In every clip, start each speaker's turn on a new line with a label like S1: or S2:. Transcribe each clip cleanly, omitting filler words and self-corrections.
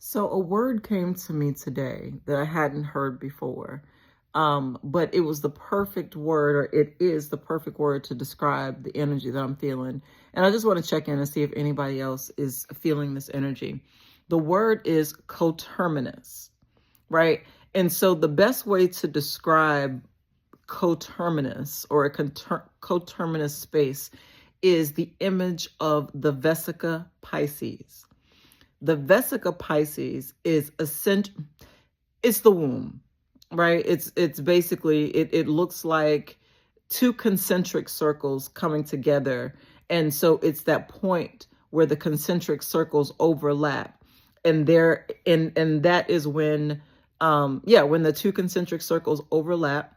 S1: So a word came to me today that I hadn't heard before, but it was the perfect word, or it is the perfect word to describe the energy that I'm feeling. And I just want to check in and see if anybody else is feeling this energy. The word is coterminous, right? And so the best way to describe coterminous or a coterminous space is the image of the Vesica Pisces. The Vesica Pisces is it's the womb, right? It's basically it looks like two concentric circles coming together. And so it's that point where the concentric circles overlap. And that is when when the two concentric circles overlap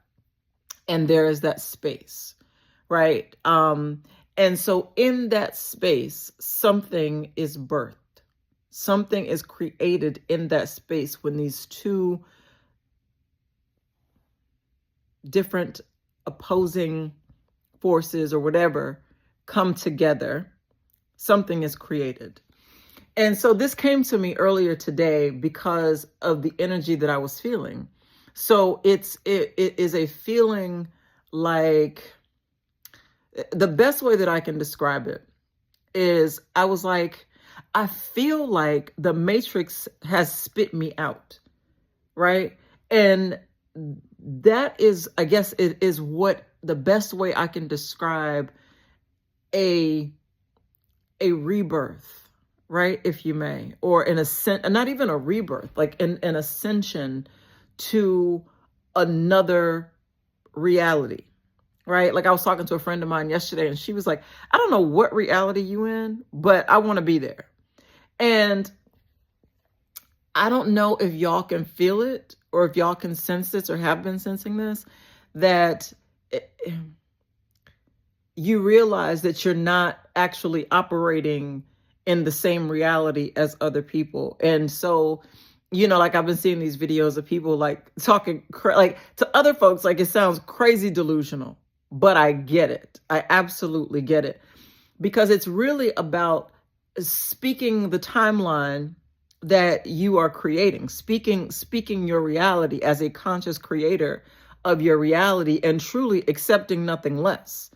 S1: and there is that space, right? And so in that space, something is birthed. Something is created in that space when these two different opposing forces or whatever come together. Something is created. And so this came to me earlier today because of the energy that I was feeling. So it is a feeling like, the best way that I can describe it is I was like, I feel like the Matrix has spit me out, right? And that is, I guess, it is what the best way I can describe a rebirth, right? If you may, or an ascent, not even a rebirth, like an ascension to another reality. Right? Like I was talking to a friend of mine yesterday and she was like, I don't know what reality you in, but I want to be there. And I don't know if y'all can feel it or if y'all can sense this or have been sensing this, that you realize that you're not actually operating in the same reality as other people. And so, like I've been seeing these videos of people like talking like to other folks, like it sounds crazy delusional. But I get it. I absolutely get it. Because it's really about speaking the timeline that you are creating, speaking your reality as a conscious creator of your reality, and truly accepting nothing less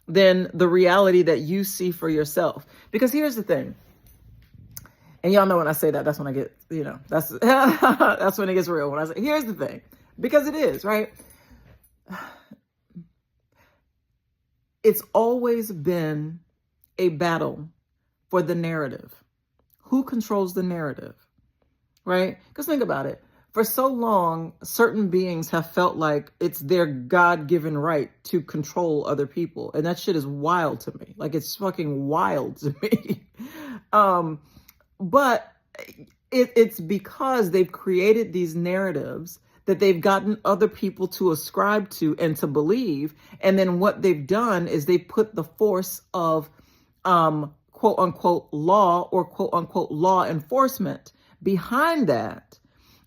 S1: than the reality that you see for yourself. Because here's the thing. And y'all know when I say that, that's when I get, that's that's when it gets real. When I say, here's the thing, because it is, right? It's always been a battle for the narrative. Who controls the narrative, right? Because think about it. For so long, certain beings have felt like it's their God-given right to control other people. And that shit is wild to me. Like, it's fucking wild to me. But it's because they've created these narratives that they've gotten other people to ascribe to and to believe. And then what they've done is they put the force of quote unquote law or quote unquote law enforcement behind that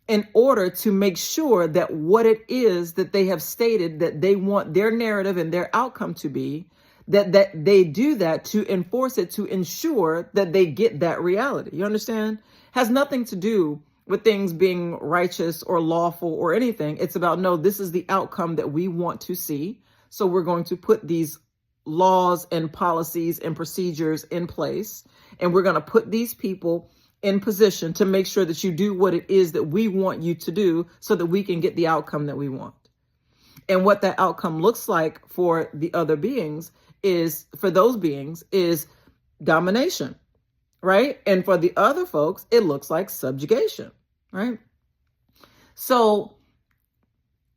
S1: in order to make sure that what it is that they have stated that they want their narrative and their outcome to be, that they do that to enforce it, to ensure that they get that reality. You understand? Has nothing to do with things being righteous or lawful or anything. It's about, no, this is the outcome that we want to see. So we're going to put these laws and policies and procedures in place. And we're going to put these people in position to make sure that you do what it is that we want you to do so that we can get the outcome that we want. And what that outcome looks like for the other beings is, for those beings, is domination, right? And for the other folks, it looks like subjugation. Right? So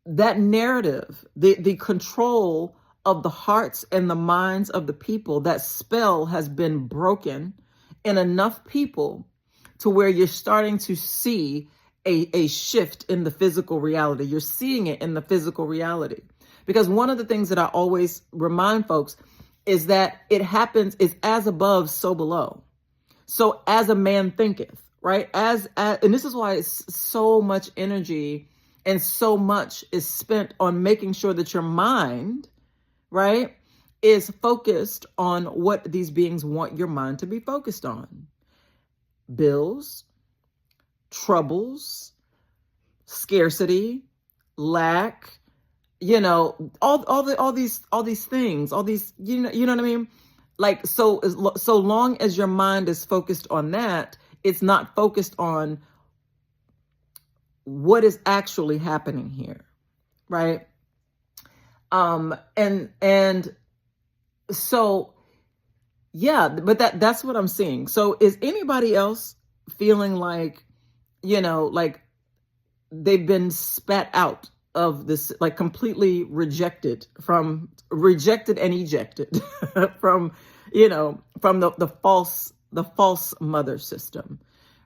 S1: that narrative, the control of the hearts and the minds of the people, that spell has been broken in enough people to where you're starting to see a shift in the physical reality. You're seeing it in the physical reality. Because one of the things that I always remind folks is that it happens, is as above, so below. So as a man thinketh. Right? And this is why it's so much energy and so much is spent on making sure that your mind, right, is focused on what these beings want your mind to be focused on. bills, troubles, scarcity, lack, all these things, all these, you know what I mean? Like, so long as your mind is focused on that, it's not focused on what is actually happening here, right? And so, yeah, but that's what I'm seeing. So is anybody else feeling like, like they've been spat out of this, like completely rejected and ejected from, from the false mother system,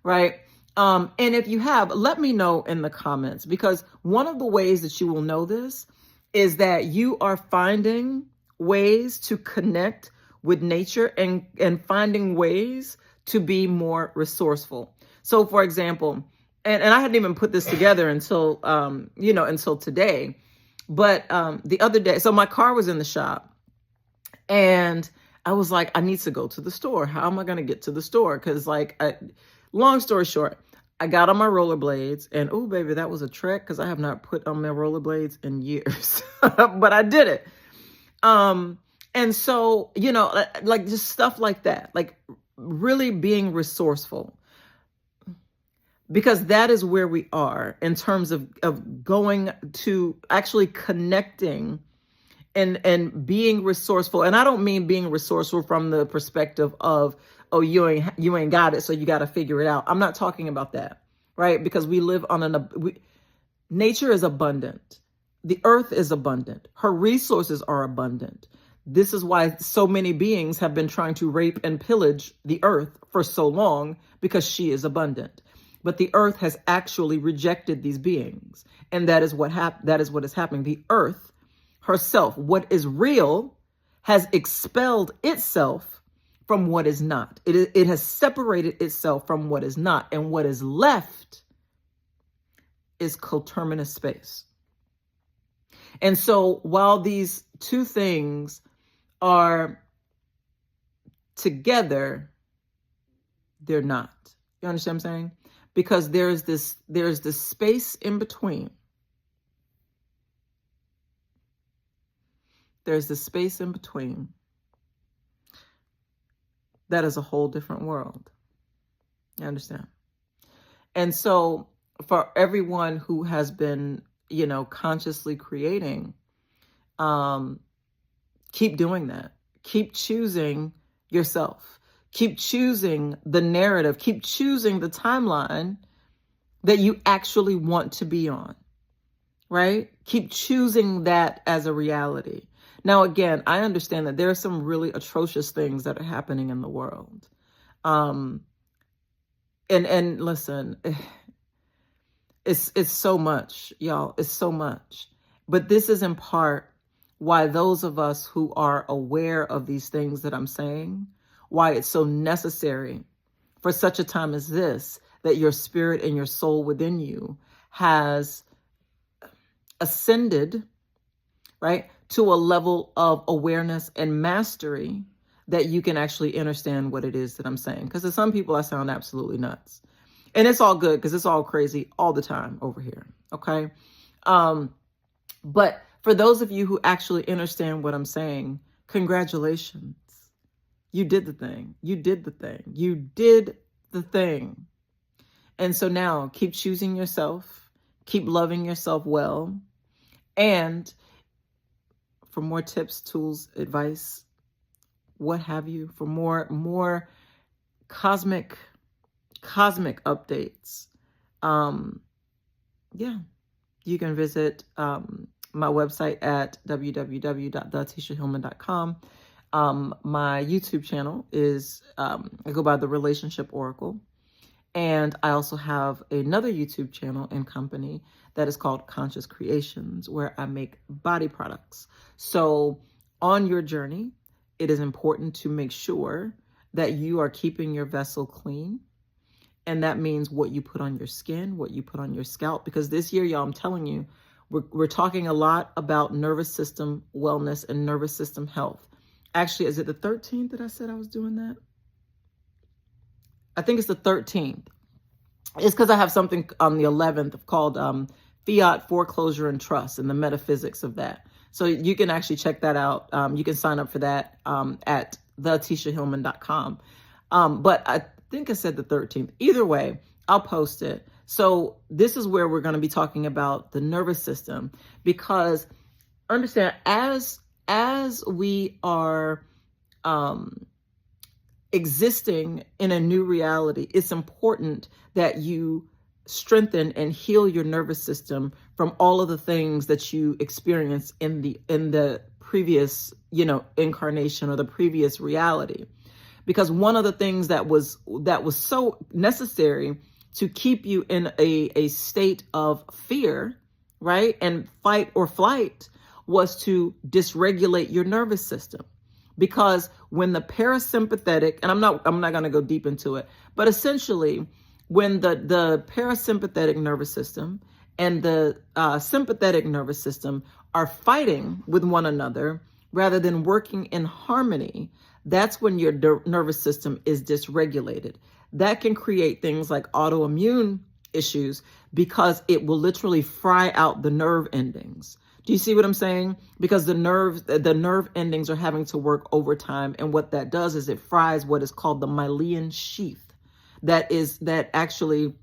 S1: right? And if you have, let me know in the comments, because one of the ways that you will know this is that you are finding ways to connect with nature and finding ways to be more resourceful. So for example, and I hadn't even put this together until, until today, but the other day, so my car was in the shop and I was like, I need to go to the store. How am I going to get to the store? Because long story short, I got on my rollerblades and, oh, baby, that was a trek because I have not put on my rollerblades in years, but I did it. And so, like just stuff like that, like really being resourceful, because that is where we are in terms of going to actually connecting and being resourceful. And I don't mean being resourceful from the perspective of, oh, you ain't got it, so you got to figure it out. I'm not talking about that, right? Because we live on nature is abundant. The earth is abundant. Her resources are abundant. This is why so many beings have been trying to rape and pillage the earth for so long, because she is abundant. But the earth has actually rejected these beings. And that is what is happening. The earth herself, what is real, has expelled itself from what is not. It has separated itself from what is not. And what is left is coterminous space. And so while these two things are together, they're not. You understand what I'm saying? Because there's this space in between. There's this space in between that is a whole different world. You understand? And so for everyone who has been, consciously creating, keep doing that. Keep choosing yourself. Keep choosing the narrative. Keep choosing the timeline that you actually want to be on, right? Keep choosing that as a reality. Now, again, I understand that there are some really atrocious things that are happening in the world. And listen, it's so much, y'all. It's so much. But this is in part why those of us who are aware of these things that I'm saying, why it's so necessary for such a time as this, that your spirit and your soul within you has ascended, right, to a level of awareness and mastery that you can actually understand what it is that I'm saying. Because to some people, I sound absolutely nuts. And it's all good because it's all crazy all the time over here, okay? But for those of you who actually understand what I'm saying, congratulations. You did the thing. You did the thing. You did the thing. And so now keep choosing yourself, keep loving yourself well. And for more tips, tools, advice, what have you, for more cosmic updates, you can visit my website at www.thetishahillman.com. My YouTube channel is, I go by The Relationship Oracle. And I also have another YouTube channel and company that is called Conscious Creations, where I make body products. So on your journey, it is important to make sure that you are keeping your vessel clean. And that means what you put on your skin, what you put on your scalp. Because this year, y'all, I'm telling you, we're talking a lot about nervous system wellness and nervous system health. Actually, is it the 13th that I said I was doing that? I think it's the 13th. It's because I have something on the 11th called Fiat Foreclosure and Trust and the metaphysics of that. So you can actually check that out. You can sign up for that at thetishahillman.com. But I think I said the 13th. Either way, I'll post it. So this is where we're going to be talking about the nervous system, because understand, as we are existing in a new reality, it's important that you strengthen and heal your nervous system from all of the things that you experienced in the previous, incarnation or the previous reality. Because one of the things that was so necessary to keep you in a state of fear, right, and fight or flight, was to dysregulate your nervous system. Because when the parasympathetic, and I'm not going to go deep into it, but essentially when the parasympathetic nervous system and the sympathetic nervous system are fighting with one another rather than working in harmony, that's when your nervous system is dysregulated. That can create things like autoimmune issues, because it will literally fry out the nerve endings. Do you see what I'm saying? Because the nerve endings are having to work overtime. And what that does is it fries what is called the myelin sheath. That actually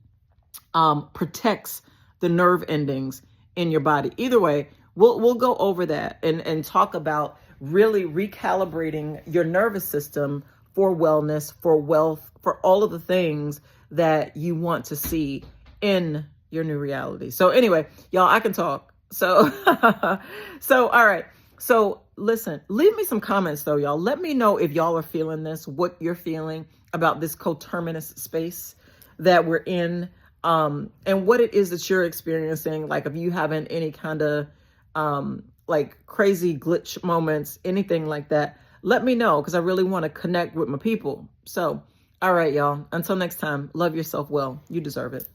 S1: protects the nerve endings in your body. Either way, we'll go over that and talk about really recalibrating your nervous system for wellness, for wealth, for all of the things that you want to see in your new reality. So anyway, y'all, I can talk. So, all right. So listen, leave me some comments though, y'all. Let me know if y'all are feeling this, what you're feeling about this coterminous space that we're in, and what it is that you're experiencing. Like if you having any kind of, like crazy glitch moments, anything like that, let me know, because I really want to connect with my people. So, all right, y'all, until next time, love yourself well. You deserve it.